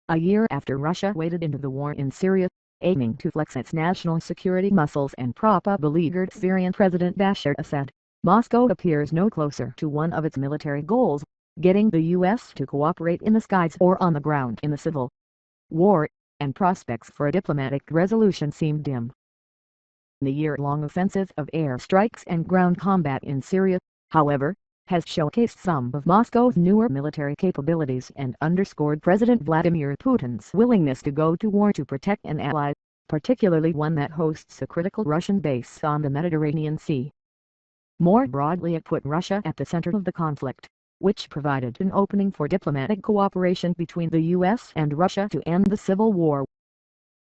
a year after Russia waded into the war in Syria, aiming to flex its national security muscles and prop up beleaguered Syrian President Bashar Assad. Moscow appears no closer to one of its military goals, getting the U.S. to cooperate in the skies or on the ground in the civil war, and prospects for a diplomatic resolution seem dim. The year-long offensive of airstrikes and ground combat in Syria, however, has showcased some of Moscow's newer military capabilities and underscored President Vladimir Putin's willingness to go to war to protect an ally, particularly one that hosts a critical Russian base on the Mediterranean Sea. More broadly, it put Russia at the center of the conflict, which provided an opening for diplomatic cooperation between the U.S. and Russia to end the civil war.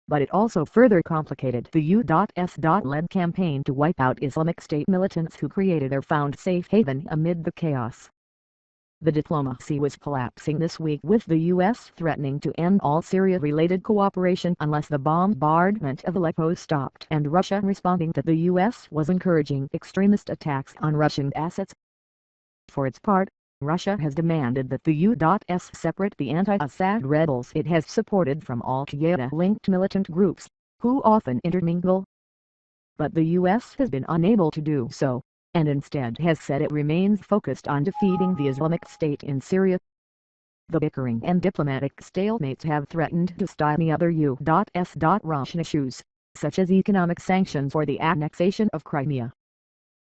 But it also further complicated the U.S.-led campaign to wipe out Islamic State militants who created or found safe haven amid the chaos. The diplomacy was collapsing this week, with the U.S. threatening to end all Syria-related cooperation unless the bombardment of Aleppo stopped, and Russia responding that the U.S. was encouraging extremist attacks on Russian assets. For its part, Russia has demanded that the U.S. separate the anti-Assad rebels it has supported from Al-Qaeda-linked militant groups, who often intermingle. But the U.S. has been unable to do so, and instead has said it remains focused on defeating the Islamic State in Syria. The bickering and diplomatic stalemates have threatened to stymie other U.S. Russian issues, such as economic sanctions or the annexation of Crimea.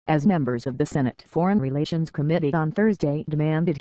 As members of the Senate Foreign Relations Committee on Thursday demanded